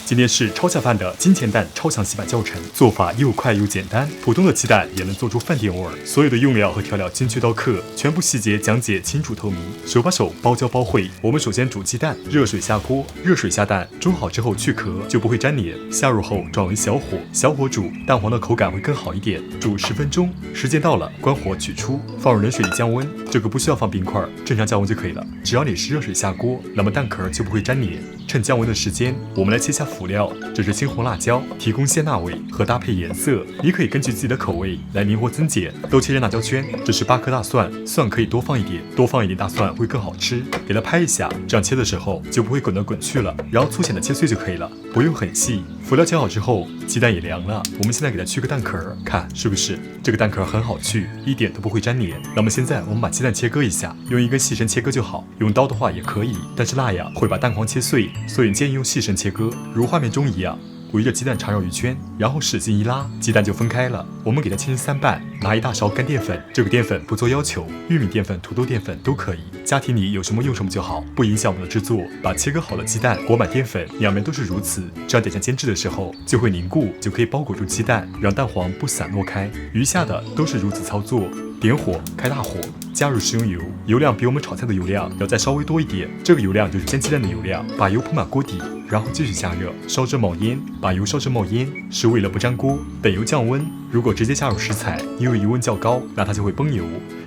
今天是超下饭的金钱蛋超强洗版教程，做法又快又简单，普通的鸡蛋也能做出饭店味儿。所有的用料和调料精确到克，全部细节讲解清楚透明，手把手包教包会。我们首先煮鸡蛋，热水下锅，热水下蛋，煮好之后去壳，就不会粘黏。下入后转为小火，小火煮，蛋黄的口感会更好一点。煮10分钟，时间到了，关火取出，放入冷水里降温。这个不需要放冰块，正常降温就可以了。只要你是热水下锅，那么蛋壳就不会粘黏。趁降温的时间，我们来切下辅料，这是青红辣椒，提供鲜辣味和搭配颜色。你可以根据自己的口味来灵活增减。都切成辣椒圈，这是8颗大蒜，蒜可以多放一点，多放一点大蒜会更好吃。给它拍一下，这样切的时候就不会滚来滚去了。然后粗浅的切碎就可以了，不用很细。辅料切好之后，鸡蛋也凉了，我们现在给它去个蛋壳，看是不是这个蛋壳很好去，一点都不会粘黏。那么现在我们把鸡蛋切割一下，用一根细绳切割就好，用刀的话也可以，但是辣呀会把蛋黄切碎，所以建议用细绳切割，如画面中一样。围着鸡蛋缠绕一圈，然后使劲一拉，鸡蛋就分开了。我们给它切成3瓣，拿1大勺干淀粉，这个淀粉不做要求，玉米淀粉、土豆淀粉都可以，家庭里有什么用什么就好，不影响我们的制作。把切割好的鸡蛋裹满淀粉，两面都是如此，这样等下煎制的时候就会凝固，就可以包裹住鸡蛋，让蛋黄不散落开。余下的都是如此操作。点火，开大火，加入食用油，油量比我们炒菜的油量要再稍微多一点，这个油量就是煎鸡蛋的油量。把油铺满锅底，然后继续加热，烧至冒烟，把油烧至冒烟是为了不粘锅。等油降温，如果直接加入食材，因为油温较高，那它就会崩油，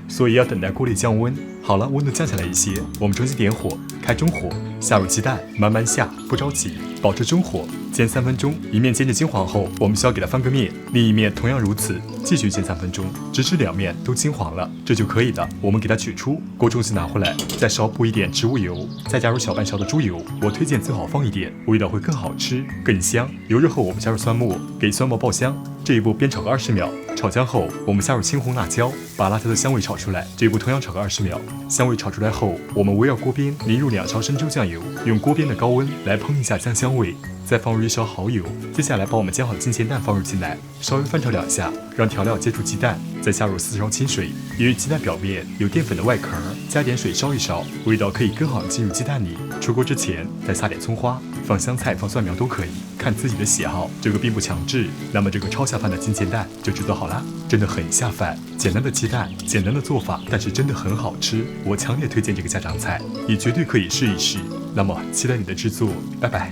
所以要等待锅里降温。好了，温度降下来一些，我们重新点火，开中火，下入鸡蛋，慢慢下，不着急，保持中火，煎3分钟。一面煎至金黄后，我们需要给它翻个面，另一面同样如此，继续煎3分钟，直至两面都金黄了，这就可以了。我们给它取出，锅重新拿回来，再少补一点植物油，再加入小半勺的猪油，我推荐最好放一点，味道会更好吃，更香。油热后，我们加入蒜末，给蒜末爆香。这一步煸炒个20秒，炒香后，我们下入青红辣椒，把辣椒的香味炒出来。这一步同样炒个20秒，香味炒出来后，我们围绕锅边淋入2勺生抽酱油，用锅边的高温来烹一下酱香味。再放入1勺蚝油，接下来把我们煎好的金钱蛋放入进来，稍微翻炒2下，让调料接触鸡蛋，再下入4勺清水。因为鸡蛋表面有淀粉的外壳，加点水烧一烧，味道可以更好的进入鸡蛋里。出锅之前再撒点葱花，放香菜、放蒜苗都可以，看自己的喜好，这个并不强制。那么这个超下饭的金钱蛋就制作好了，真的很下饭。简单的鸡蛋，简单的做法，但是真的很好吃，我强烈推荐这个家常菜，你绝对可以试一试。那么期待你的制作，拜拜。